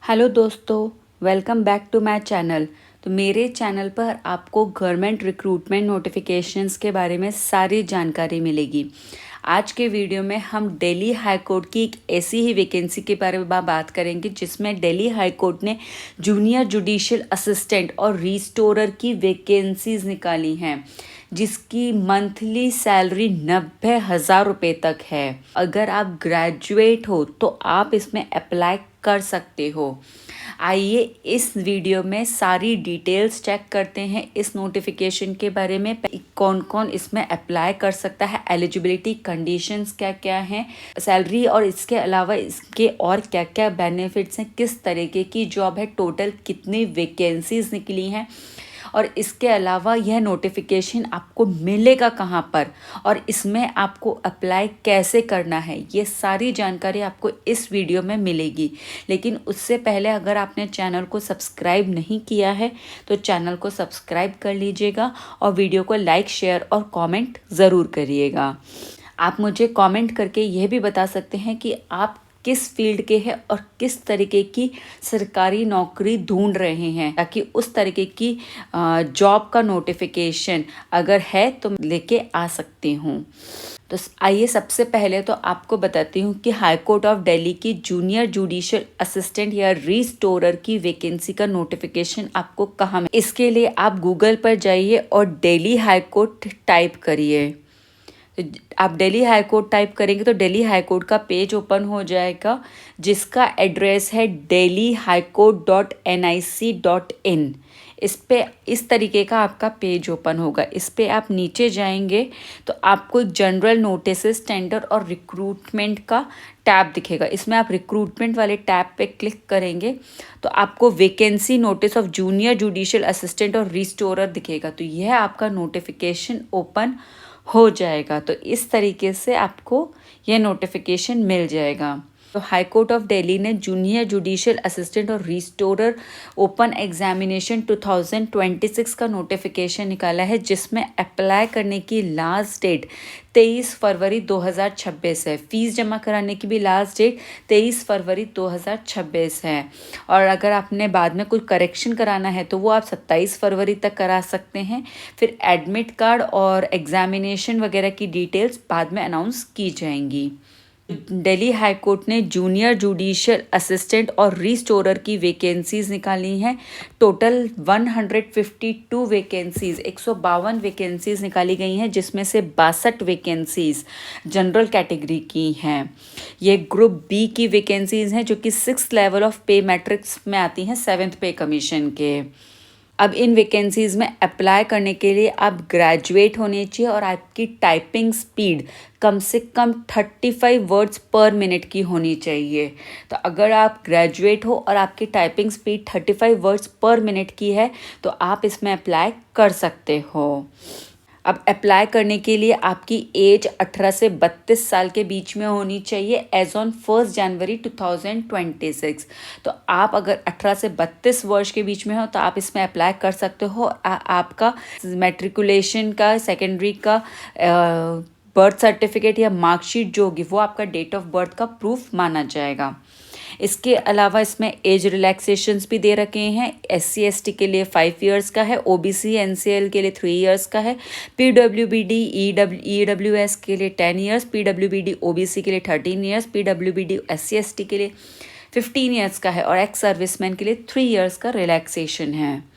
Hello दोस्तों, welcome back to my channel. तो मेरे चैनल पर आपको गवर्नमेंट रिक्रूटमेंट नोटिफिकेशंस के बारे में सारी जानकारी मिलेगी। आज के वीडियो में हम दिल्ली हाई कोर्ट की एक ऐसी ही वैकेंसी के बारे में बात करेंगे जिसमें दिल्ली हाई कोर्ट ने जूनियर जुडिशियल असिस्टेंट और रिस्टोरर की वैकेंसीज निकाली हैं, जिसकी मंथली सैलरी 90,000 रुपये तक है। अगर आप ग्रेजुएट हो तो आप इसमें अप्लाई कर सकते हो। आइए इस वीडियो में सारी डिटेल्स चेक करते हैं इस नोटिफिकेशन के बारे में। कौन कौन इसमें अप्लाई कर सकता है, एलिजिबिलिटी कंडीशंस क्या क्या हैं, सैलरी और इसके अलावा इसके और क्या क्या बेनिफिट्स हैं, किस तरीके की जॉब है, टोटल कितनी वैकेंसीज निकली हैं और इसके अलावा यह नोटिफिकेशन आपको मिलेगा कहाँ पर और इसमें आपको अप्लाई कैसे करना है, ये सारी जानकारी आपको इस वीडियो में मिलेगी। लेकिन उससे पहले अगर आपने चैनल को सब्सक्राइब नहीं किया है तो चैनल को सब्सक्राइब कर लीजिएगा और वीडियो को लाइक, शेयर और कमेंट ज़रूर करिएगा। आप मुझे कमेंट करके यह भी बता सकते हैं कि आप किस फील्ड के हैं और किस तरीके की सरकारी नौकरी ढूंढ रहे हैं, ताकि उस तरीके की जॉब का नोटिफिकेशन अगर है तो लेके आ सकती हूँ। तो आइए सबसे पहले तो आपको बताती हूँ कि हाई कोर्ट ऑफ दिल्ली की जूनियर जुडिशियल असिस्टेंट या रिस्टोरर की वैकेंसी का नोटिफिकेशन आपको कहाँ मिले। इसके लिए आप गूगल पर जाइए और दिल्ली हाई कोर्ट टाइप करिए। तो आप दिल्ली हाई कोर्ट टाइप करेंगे तो दिल्ली हाई कोर्ट का पेज ओपन हो जाएगा, जिसका एड्रेस है delhihighcourt.nic.in। इस तरीके का आपका पेज ओपन होगा। इस पे आप नीचे जाएंगे तो आपको जनरल नोटिसेस, टेंडर और रिक्रूटमेंट का टैब दिखेगा। इसमें आप रिक्रूटमेंट वाले टैब पे क्लिक करेंगे तो आपको vacancy notice of junior judicial assistant और रिस्टोरर दिखेगा। तो यह आपका नोटिफिकेशन ओपन हो जाएगा। तो इस तरीके से आपको यह नोटिफिकेशन मिल जाएगा। तो हाई कोर्ट ऑफ दिल्ली ने जूनियर जुडिशियल असिस्टेंट और रिस्टोरर ओपन एग्जामिनेशन 2026 का नोटिफिकेशन निकाला है, जिसमें अप्लाई करने की लास्ट डेट 23 फरवरी 2026 है। फीस जमा कराने की भी लास्ट डेट 23 फरवरी 2026 है। और अगर आपने बाद में कुछ करेक्शन कराना है तो वो आप 27 फरवरी तक करा सकते हैं। फिर एडमिट कार्ड और एग्जामिनेशन वगैरह की डिटेल्स बाद में अनाउंस की जाएंगी। दिल्ली हाई कोर्ट ने जूनियर जुडिशियल असिस्टेंट और रिस्टोरर की वैकेंसीज निकाली हैं। टोटल 152 वैकेंसीज 152 वैकेंसीज निकाली गई हैं, जिसमें से 62 वैकेंसीज जनरल कैटेगरी की हैं। ये ग्रुप बी की वैकेंसीज हैं जो कि 6th लेवल ऑफ पे मैट्रिक्स में आती हैं 7th पे कमीशन के। अब इन वैकेंसीज़ में अप्लाई करने के लिए आप ग्रेजुएट होने चाहिए और आपकी टाइपिंग स्पीड कम से कम 35 वर्ड्स पर मिनट की होनी चाहिए। तो अगर आप ग्रेजुएट हो और आपकी टाइपिंग स्पीड 35 वर्ड्स पर मिनट की है तो आप इसमें अप्लाई कर सकते हो। अब अप्लाई करने के लिए आपकी एज 18 से 32 साल के बीच में होनी चाहिए एज ऑन 1 जनवरी 2026। तो आप अगर 18 से 32 वर्ष के बीच में हो तो आप इसमें अप्लाई कर सकते हो। आपका मैट्रिकुलेशन का, सेकेंडरी का बर्थ सर्टिफिकेट या मार्कशीट जो होगी वो आपका डेट ऑफ बर्थ का प्रूफ माना जाएगा। इसके अलावा इसमें एज रिलैक्सेशंस भी दे रखे हैं। SC/ST के लिए 5 इयर्स का है, OBC NCL के लिए 3 इयर्स का है, PWBD EWS के लिए 10 इयर्स, PWBD OBC के लिए 13 इयर्स, PWBD SC/ST के लिए 15 इयर्स का है और एक्स सर्विसमैन के लिए 3 इयर्स का रिलैक्सेशन है।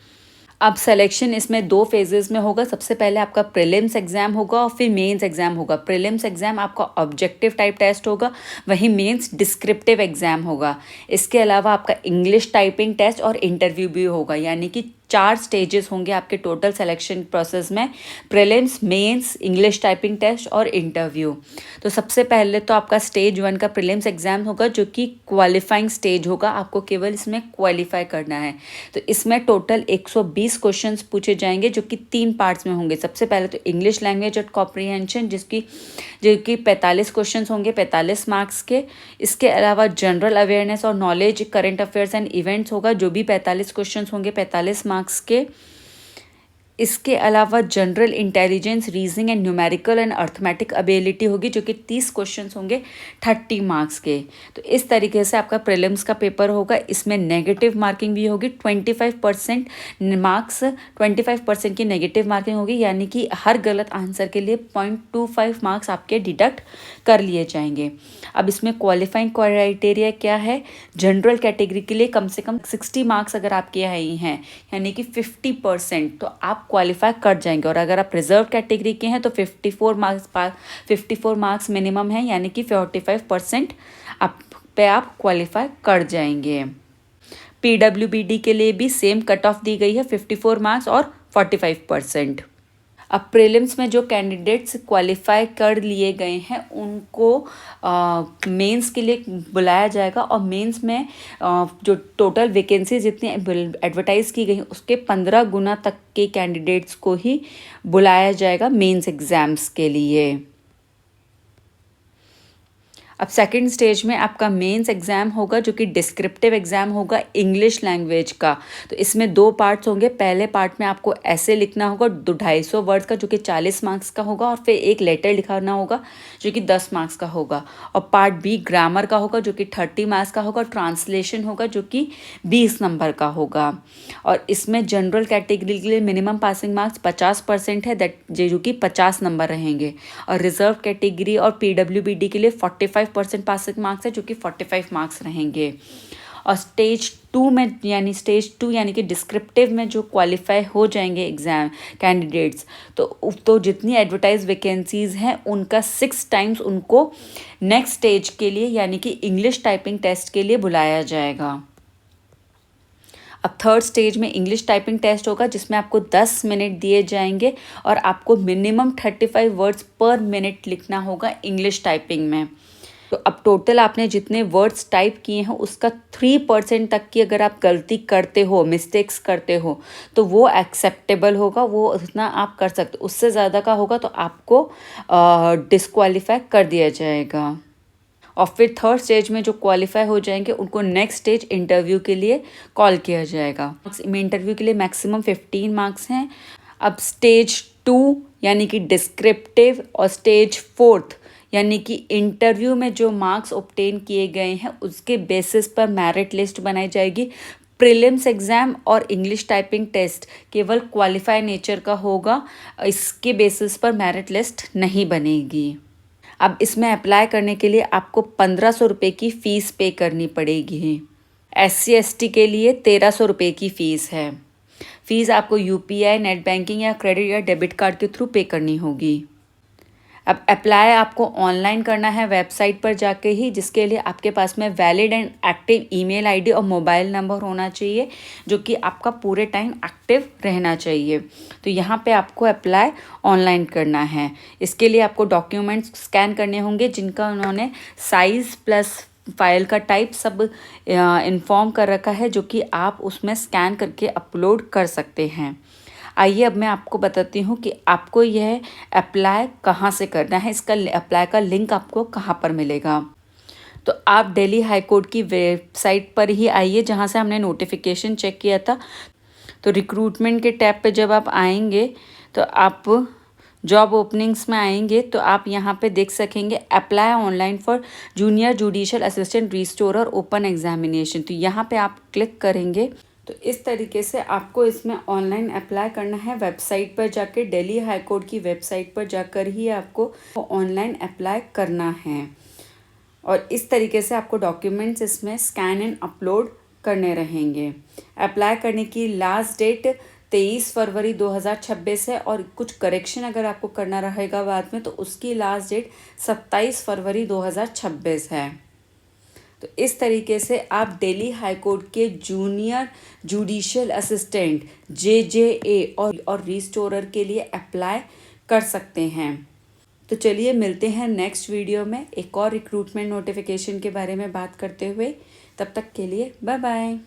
अब सिलेक्शन इसमें 2 फेजेस में होगा। सबसे पहले आपका प्रीलिम्स एग्जाम होगा और फिर मेंस एग्जाम होगा। प्रीलिम्स एग्जाम आपका ऑब्जेक्टिव टाइप टेस्ट होगा, वहीं मेंस डिस्क्रिप्टिव एग्जाम होगा। इसके अलावा आपका इंग्लिश टाइपिंग टेस्ट और इंटरव्यू भी होगा, यानी कि 4 स्टेजेस होंगे आपके टोटल सिलेक्शन प्रोसेस में: prelims, mains, English typing test और इंटरव्यू। तो सबसे पहले तो आपका स्टेज 1 का प्रीलिम्स एग्जाम होगा, जो कि क्वालिफाइंग स्टेज होगा। आपको केवल इसमें क्वालिफाई करना है। तो इसमें टोटल 120 क्वेश्चंस पूछे जाएंगे, जो कि 3 पार्ट्स में होंगे। सबसे पहले तो इंग्लिश लैंग्वेज और कॉम्प्रीहेंशन, जो कि 45 क्वेश्चन होंगे 45 मार्क्स के। इसके अलावा जनरल अवेयरनेस और knowledge, current affairs and events होगा, जो भी 45 क्वेश्चन होंगे 45 मार्क्स के। इसके अलावा general intelligence, reasoning and numerical and arithmetic ability होगी, जो कि 30 क्वेश्चंस होंगे 30 मार्क्स के। तो इस तरीके से आपका प्रीलिम्स का पेपर होगा। इसमें नेगेटिव मार्किंग भी होगी, 25% मार्क्स, 25% की नेगेटिव मार्किंग होगी, यानी कि हर गलत आंसर के लिए 0.25 मार्क्स आपके डिडक्ट कर लिए जाएंगे। अब इसमें क्वालिफाइंग क्राइटेरिया क्या है? जनरल कैटेगरी के लिए कम से कम 60 मार्क्स अगर आपके आए हैं, यानी कि 50%, तो आप क्वालिफाई कर जाएंगे। और अगर आप रिजर्व कैटेगरी के हैं तो 54 मार्क्स मिनिमम है, यानी कि 45% आप क्वालिफाई कर जाएंगे। पीडब्ल्यूबीडी के लिए भी सेम कट ऑफ दी गई है, 54 मार्क्स और 45%। अब प्रीलिम्स में जो कैंडिडेट्स क्वालिफाई कर लिए गए हैं उनको मेंस के लिए बुलाया जाएगा, और मेंस में जो टोटल वैकेंसी जितनी एडवर्टाइज की गई हैं उसके 15 गुना तक के कैंडिडेट्स को ही बुलाया जाएगा मेंस एग्ज़ाम्स के लिए। अब सेकंड स्टेज में आपका मेंस एग्ज़ाम होगा, जो कि डिस्क्रिप्टिव एग्ज़ाम होगा इंग्लिश लैंग्वेज का। तो इसमें 2 पार्ट्स होंगे। पहले पार्ट में आपको ऐसे लिखना होगा 250 वर्ड्स का, जो कि 40 मार्क्स का होगा, और फिर एक लेटर लिखाना होगा जो कि 10 मार्क्स का होगा। और पार्ट बी ग्रामर का होगा, जो कि 30 मार्क्स का होगा। ट्रांसलेशन होगा, जो कि 20 नंबर का होगा। और इसमें जनरल कैटेगरी के लिए मिनिमम पासिंग मार्क्स 50% है, जो कि 50 नंबर रहेंगे। और रिजर्व कैटेगरी और पीडब्ल्यूबीडी के लिए 45% पासिंग मार्क्स है, जो कि 45 मार्क्स रहेंगे। और स्टेज 2 में, स्टेज 2 यानी कि डिस्क्रिप्टिव में जो क्वालिफाई हो जाएंगे एग्ज़ाम कैंडिडेट्स, तो जितनी एडवर्टाइज वैकेंसीज़ हैं उनका 6 टाइम्स उनको नेक्स्ट स्टेज के लिए, यानी कि इंग्लिश टाइपिंग टेस्ट के लिए बुलाया जाएगा। अब थर्ड स्टेज में इंग्लिश टाइपिंग टेस्ट होगा, जिसमें आपको 10 मिनट दिए जाएंगे और आपको मिनिमम 35 वर्ड्स पर मिनट लिखना होगा इंग्लिश टाइपिंग में। तो अब टोटल आपने जितने वर्ड्स टाइप किए हैं उसका 3% तक की अगर आप गलती करते हो, मिस्टेक्स करते हो, तो वो एक्सेप्टेबल होगा, वो उतना आप कर सकते। उससे ज़्यादा का होगा तो आपको डिस्क्वालीफाई कर दिया जाएगा। और फिर थर्ड स्टेज में जो क्वालिफाई हो जाएंगे उनको नेक्स्ट स्टेज इंटरव्यू के लिए कॉल किया जाएगा। इंटरव्यू के लिए मैक्सिमम 15 मार्क्स हैं। अब स्टेज 2 यानी कि डिस्क्रिप्टिव, और स्टेज 4 यानी कि इंटरव्यू में जो मार्क्स ऑब्टेन किए गए हैं उसके बेसिस पर मेरिट लिस्ट बनाई जाएगी। प्रीलिम्स एग्ज़ाम और इंग्लिश टाइपिंग टेस्ट केवल क्वालिफाई नेचर का होगा, इसके बेसिस पर मेरिट लिस्ट नहीं बनेगी। अब इसमें अप्लाई करने के लिए आपको 1500 रुपये की फ़ीस पे करनी पड़ेगी। SC/ST के लिए 1300 रुपये की फ़ीस है। फ़ीस आपको UPI, नेट बैंकिंग या क्रेडिट या डेबिट कार्ड के थ्रू पे करनी होगी। अब अप्लाई आपको ऑनलाइन करना है वेबसाइट पर जाके ही, जिसके लिए आपके पास में valid and active email ID और मोबाइल नंबर होना चाहिए, जो कि आपका पूरे टाइम एक्टिव रहना चाहिए। तो यहाँ पे आपको अप्लाई ऑनलाइन करना है। इसके लिए आपको डॉक्यूमेंट्स स्कैन करने होंगे, जिनका उन्होंने साइज़ प्लस फाइल का टाइप सब इन्फॉर्म कर रखा है, जो कि आप उसमें स्कैन करके अपलोड कर सकते हैं। आइए अब मैं आपको बताती हूँ कि आपको यह अप्लाई कहाँ से करना है, इसका अप्लाई का लिंक आपको कहाँ पर मिलेगा। तो आप दिल्ली हाई कोर्ट की वेबसाइट पर ही आइए, जहाँ से हमने नोटिफिकेशन चेक किया था। तो रिक्रूटमेंट के टैब पे जब आप आएंगे तो आप जॉब ओपनिंग्स में आएंगे, तो आप यहाँ पे देख सकेंगे apply online for junior judicial assistant restorer open examination. तो यहाँ पे आप क्लिक करेंगे तो इस तरीके से आपको इसमें ऑनलाइन अप्लाई करना है। वेबसाइट पर जाकर, दिल्ली हाई कोर्ट की वेबसाइट पर जाकर ही आपको ऑनलाइन अप्लाई करना है। और इस तरीके से आपको डॉक्यूमेंट्स इसमें स्कैन एंड अपलोड करने रहेंगे। अप्लाई करने की लास्ट डेट 23 फरवरी 2026 है, और कुछ करेक्शन अगर आपको करना रहेगा बाद में तो उसकी लास्ट डेट 27 फरवरी 2026 है। तो इस तरीके से आप दिल्ली हाई कोर्ट के जूनियर जुडिशियल असिस्टेंट JJA और रिस्टोरर के लिए अप्लाई कर सकते हैं। तो चलिए मिलते हैं नेक्स्ट वीडियो में एक और रिक्रूटमेंट नोटिफिकेशन के बारे में बात करते हुए। तब तक के लिए बाय बाय।